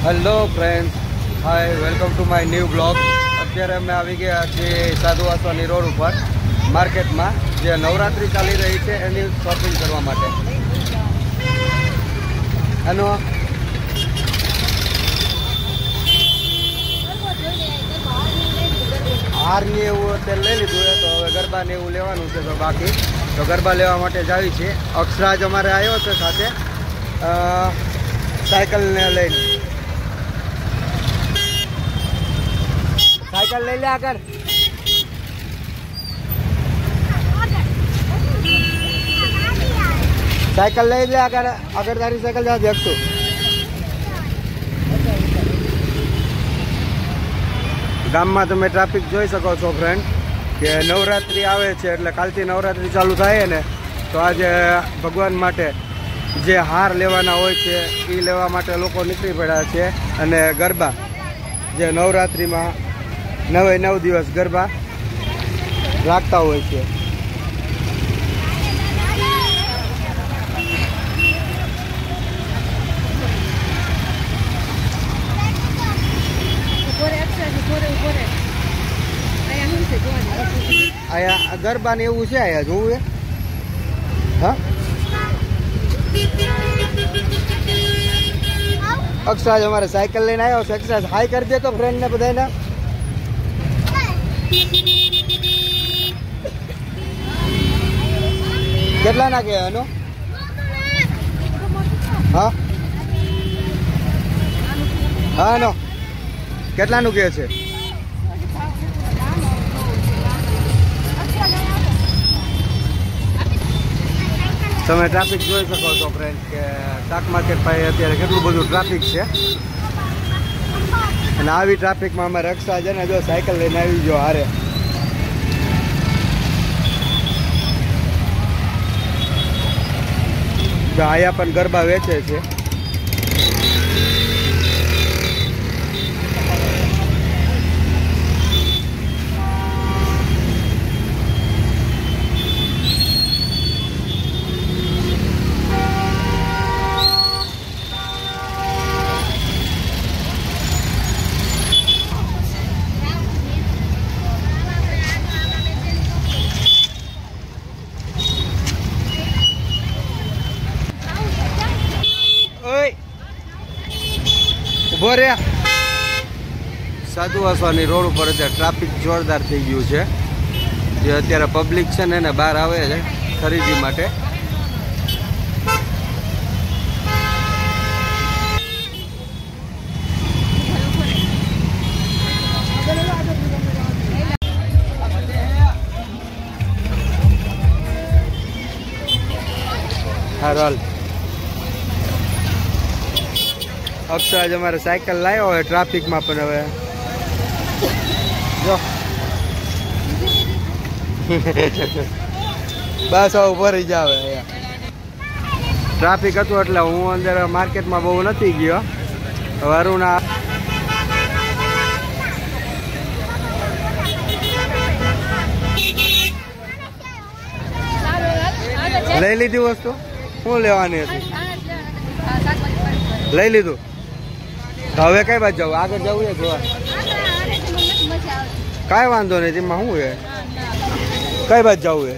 Hello friends, hi, welcome to my new blog. અત્યારે અમે આવી ગયા છીએ સાધુ વાસવાની રોડ ઉપર માર્કેટમાં, જે નવરાત્રિ ચાલી રહી છે એની શોપિંગ કરવા માટે. એનો હારની એવું અત્યારે લઈ લીધું છે, તો હવે ગરબા ને એવું લેવાનું છે. તો બાકી તો ગરબા લેવા માટે જ આવી છે. અક્ષરાજ અમારે આવ્યો છે સાથે સાયકલને લઈને. સાયકલ લઈ લે આગળ. સાયકલ લઈ લે આગળ. આગળ તારી સાયકલ જા દેખતું. ગામમાં તમે ટ્રાફિક જોઈ શકો છો ફ્રેન્ડ, કે નવરાત્રિ આવે છે એટલે કાલથી નવરાત્રિ ચાલુ થાય ને, તો આજે ભગવાન માટે જે હાર લેવાના હોય છે એ લેવા માટે લોકો નીકળી પડ્યા છે. અને ગરબા જે નવરાત્રિમાં 9 દિવસ ગરબા રાખતા હોય છે. અહીંયા ગરબા ને એવું છે, અહીંયા જોવું એ. હા, અક્ષરાજ અમારે સાયકલ લઈને આવ્યો છે. અક્ષરાજ હાઈ કરી દે તો ફ્રેન્ડ ને બધાને. કેટલા ના કે એનો? હા હા, નો કેટલાનું કે છે? તમે ટ્રાફિક જોઈ શકો છો ફ્રેન્ડ, કે શાક માર્કેટ પાસે અત્યારે કેટલું બધું ટ્રાફિક છે. અને આવી ટ્રાફિકમાં અમે રક્ષા છે ને, જો સાયકલ લઈને આવી ગયો હારે. જો અહીંયા પણ ગરબા વેચે છે. ઉભો રે. સાધુ વાસવાની રોડ ઉપર અત્યારે ટ્રાફિક જોરદાર થઈ ગયું છે. જે અત્યારે પબ્લિક છે ને એને બહાર આવે છે ખરીદી માટે. હાલ અક્ષરાજ અમારે સાયકલ લાવ્યો હોય ટ્રાફિકમાં, પણ હવે જો બસ હવે ઉભો રહી જાવ. ટ્રાફિક હતું એટલે હું અંદર માર્કેટમાં બહુ નથી ગયો. વરુણા લઈ લીધી વસ્તુ. શું લેવાની હતી? લઈ લીધું. હવે કઈ બાજુ જવું? આગળ જવું છે જોવા? કાંઈ વાંધો નહીં, તેમાં શું છે? કઈ બાજુ જવું છે?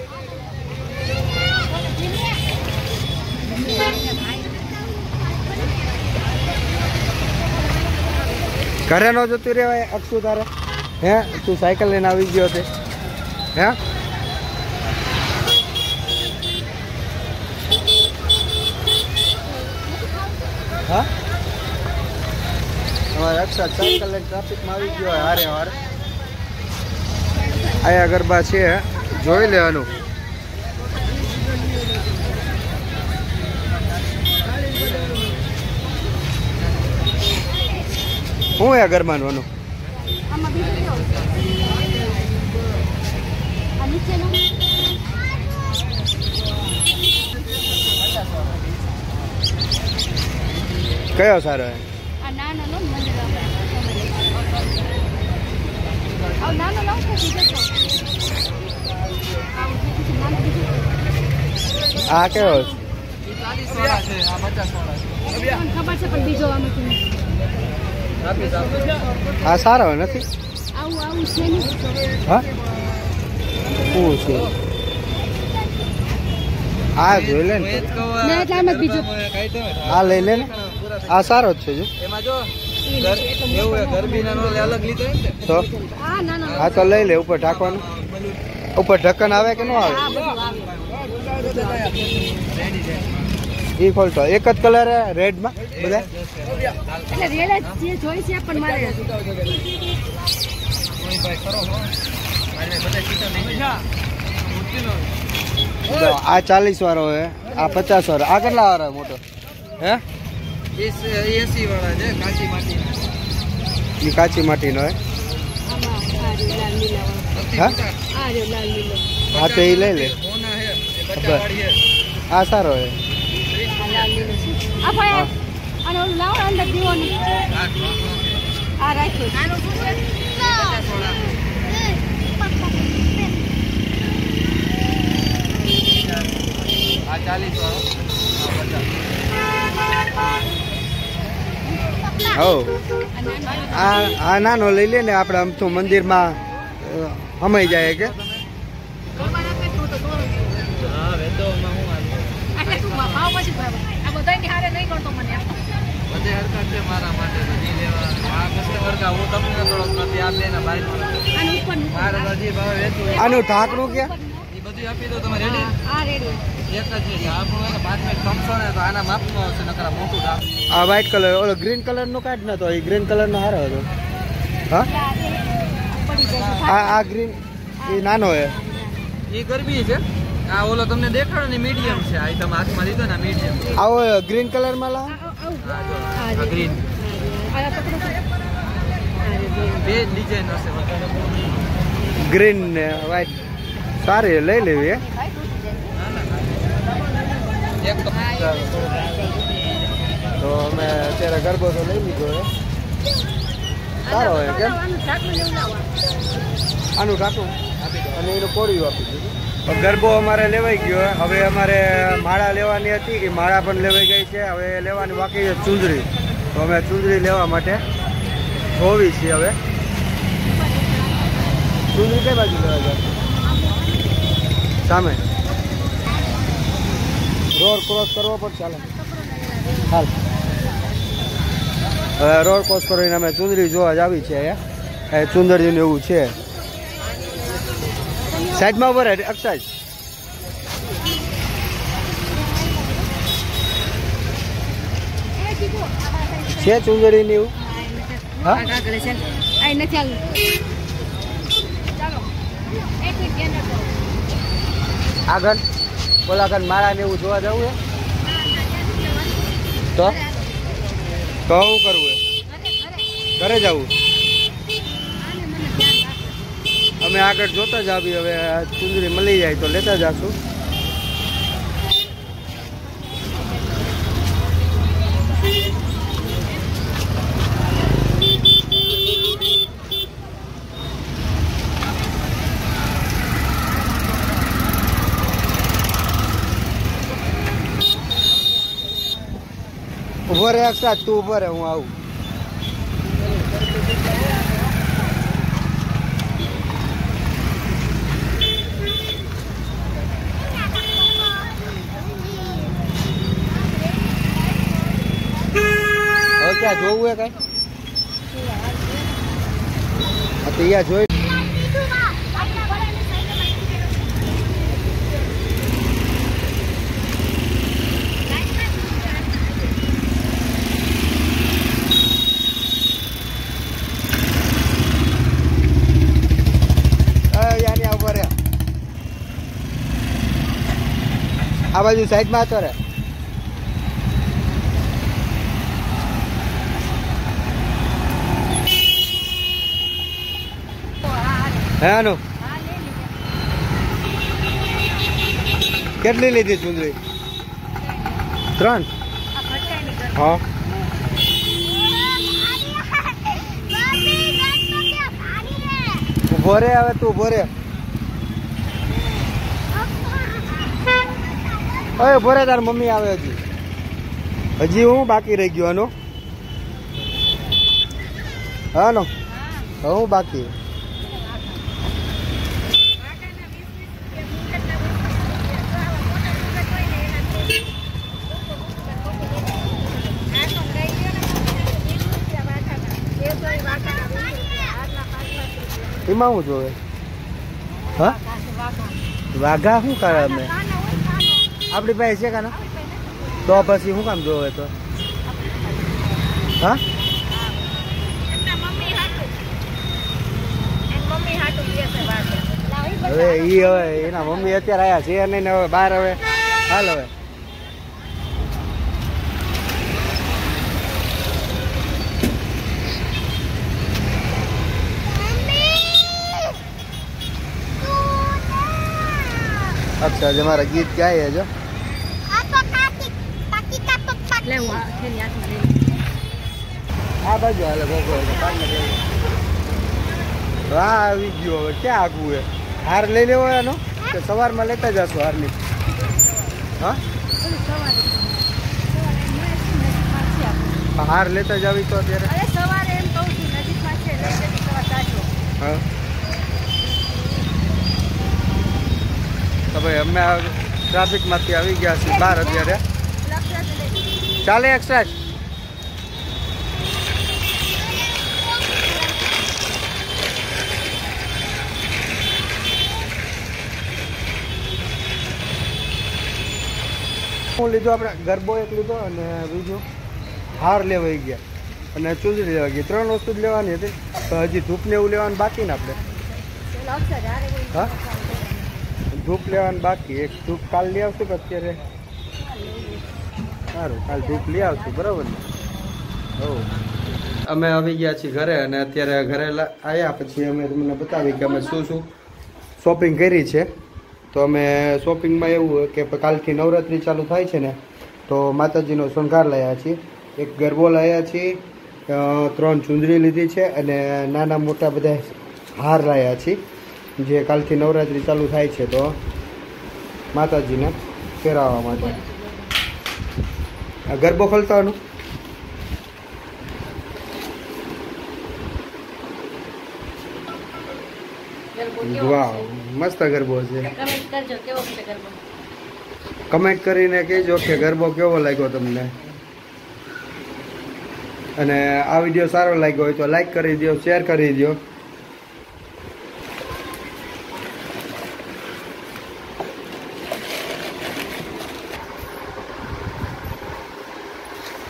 ઘરે નો જતું રેવાય અક્ષુ તારે? હે, તું સાયકલ લઈને આવી ગયો તે? હે, હા, અમારે અક્ષર સાયકલ લઈને ટ્રાફિકમાં આવી ગયો હોય હારે હારે. આયા ગરબા છે, જોઈ લેવાનું. શું એ ગરબાનું? કયો સારો? આ કેવો છે? 40 વાળા છે, આ 50 વાળા છે. ખબર છે પણ બીજો આમાં આ સારો નથી હા શું છે આ જોઈ લે ને આ લઈ લે ને આ સારો જ છે જો તો હા તો લઈ લે ઉપર ઢાંકવાનું ઉપર ઢક્કન આવે કે ન આવે એ ખોલતો એક જ કલર રેડ માં બધા આ 40 વાળો હે આ 50 વાળો આ કેટલા વાળો મોટો હે 80 વાળા છે કાચી માટીનો હે હા તો એ લઈ લે આ સારો હે આ નાનો લઈ લે ને આપણે આમ તો મંદિરમાં હમાઈ જાય કે આનું ઢાંકણું ક્યાં આપી દો તમે રેડી એક જ છે આપણું 5 મિનિટ કમશો ને તો આના માપનું આવશે નકરા મોટું ઢાંક આ વ્હાઈટ કલર ઓલો ગ્રીન કલર નો કાઢ નતો એ ગ્રીન કલર નો સારો હતો હા આ ગ્રીન એ નાનો હે એ ગરબી છે આ ઓલો તમને દેખાડો ને મીડિયમ છે આ તમે હાથમાં લીધો ને મીડિયમ આવો ગ્રીન કલર માં લાવ આ ગ્રીન બે ડિઝાઇન હશે ગ્રીન ને વ્હાઈટ સારી લઈ લેવી તો અમે અત્યારે ગરબો તો લઈ લીધો હે સારો હોય કેમ આનું ઢાંકું અને એનું કોળિયું આપી દીધું ગરબો અમારે લેવાઈ ગયો હવે અમારે માળા લેવાની હતી એ માળા પણ લેવાઈ ગઈ છે હવે લેવાની બાકી છે ચૂંદડી તો અમે ચૂંદડી લેવા માટે જોવી છીએ હવે ચૂંદડી કઈ બાજુ લેવા જાય સામે રોડ ક્રોસ કરવો પડશે હાલ હવે રોડ ક્રોસ કરીને અમે ચુંદડી જોવા જ આવી છે અહીંયા ચુંદડીનું એવું છે સાઈડમાં ઉભા રહે અક્ષાજ છે ચુંદડીની એવું હા આગળ બોલાગન માળા ને એવું જોવા જવું તો શું કરવું ઘરે જવું અમે આગળ જોતા જ આવી હવે ચુંદડી મળી જાય તો લેતા જશું ઉભો રે અક્ષરાજ તું ઉભો રે હું આવું હવે ક્યાં જોવું હે કઈ અહીંયા જોઈ આ બાજુ સાઈડમાં હતો રે હે આનું કેટલી લીધી ચુંદડી 3 હા ઉભો રે હવે તું ઉભો રે ઓય ભોરે તાર મમ્મી આવે હજી હું બાકી રહી ગયો આનો હા નો હું બાકી એમાં શું જોવે હા વાઘા શું કરે અમે આપણી પાસે છે કાના તો પછી શું કામ જોવે તો હા હવે ઈ હવે એના મમ્મી અત્યારે આવ્યા છે નહીં હવે બહાર હવે હાલ હવે અચ્છા જે મારા ગીત ગાય જો આ બાજુ હાલે હા આવી ગયો હવે ક્યાં આગવું હે હાર લઈ લેવો એનો કે સવારમાં લેતા જશો હારની હા હાર લેતા જ આવી તો અત્યારે હા તો ભાઈ અમે ટ્રાફિકમાંથી આવી ગયા છીએ બહાર અત્યારે ચાલે એક્સ્ટ્રા હું લીધો આપણે ગરબો એક લીધો અને બીજું હાર લેવાઈ ગયા અને ચૂંદડી લેવા ગઈ 3 વસ્તુ જ લેવાની હતી તો હજી ધૂપ ને એવું લેવાનું બાકી ને આપણે હા ધૂપ લેવાનું બાકી એક ધૂપ કાલ લઈ આવશું કે અત્યારે સારું કાલ ધૂપ લઈ આવશું બરાબર ને હો અમે આવી ગયા છીએ ઘરે અને અત્યારે ઘરે આવ્યા પછી અમે તમને બતાવી કે અમે શું શું શોપિંગ કરી છે તો અમે શોપિંગમાં એવું હોય કે કાલથી નવરાત્રિ ચાલુ થાય છે ને તો માતાજીનો શણગાર લાવ્યા છીએ એક ગરબો લાવ્યા છીએ 3 ચૂંદડી લીધી છે અને નાના મોટા બધા હાર લાવ્યા છીએ જે કાલથી નવરાત્રિ ચાલુ થાય છે તો માતાજીને પહેરાવવા માટે ગરબો ખોલતાનું વાહ મસ્ત ગરબો છે કમેન્ટ કરીને કહેજો કે ગરબો કેવો લાગ્યો તમને અને આ વિડીયો સારો લાગ્યો હોય તો લાઈક કરી દો શેર કરી દો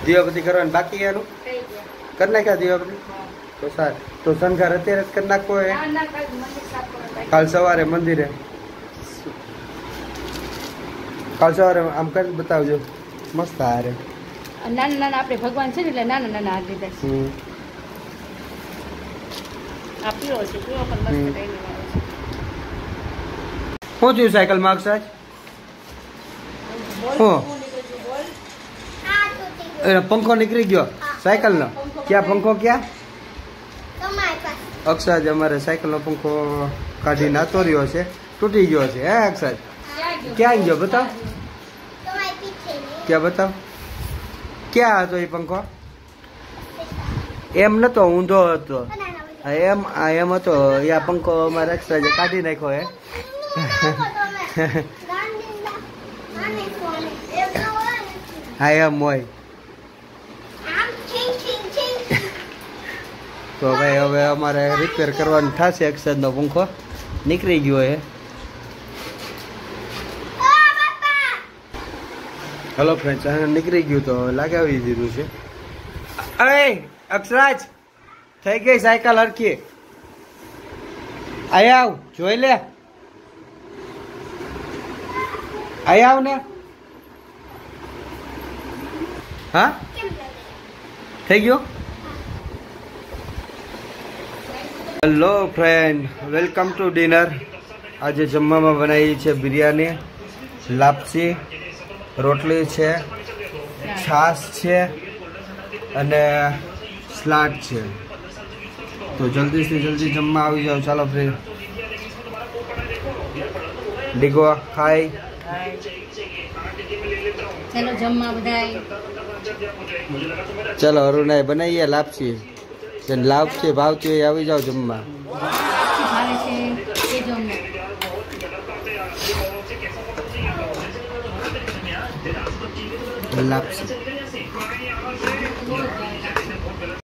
દીવાબત્તી કરવાની બાકી એનું કરી નાખ્યા દીવાબત્તી તો સારું તો શણગાર અત્યારે જ કરી નાખવો હોય કાલ સવારે મંદિરે કાલ સવારે આમ કરી બતાવજો મસ્ત હારે નાના નાના આપણે ભગવાન છે ને એટલે નાના નાના હાથ લીધા છે આ પીળો છે પીળો પણ મસ્ત ડાયનો શું થયું સાયકલ માં અક્ષર પંખો નીકળી ગયો સાયકલ નો ક્યાં પંખો ક્યાં અક્ષર અમારે સાયકલ નો પંખો કાઢી નાતો રહ્યો છે તૂટી ગયો છે હે અક્ષર ક્યાં ગયો બતાવ ક્યાં બતાવ ક્યાં હતો એ પંખો એમ નતો ઊંધો હતો એમ હતો આ પંખો અમારે અક્ષર કાઢી નાખ્યો હે હા એમ હોય તો ભાઈ હવે અમારે રિપેર કરવાનું થશે અક્ષરનો પંખો નીકળી ગયો હે હલો ફ્રેન્ડ્સ નીકળી ગયું તો લગાવી દીધું છે અરે અક્ષરાજ થઈ ગઈ સાયકલ હરખી આય આવ જોઈ લે આય આવ ને હા થઈ ગયો hello friend welcome to dinner આજે જમવામાં બનાવી છે બિરયાની લાપસી રોટલી છે છાશ છે અને સલાડ છે તો જલ્દીથી જલ્દી જમવા આવી જાઓ ચાલો ફ્રેન્ડ ડીગો ખાઈ ચાલો જમવા બધાય ચાલો અરુણાઈ બનાવીએ લાપસી જેને લાભથી ભાવથી હોય આવી જાઓ જમવા. ભાવે છે એ જો અમને. લાપસી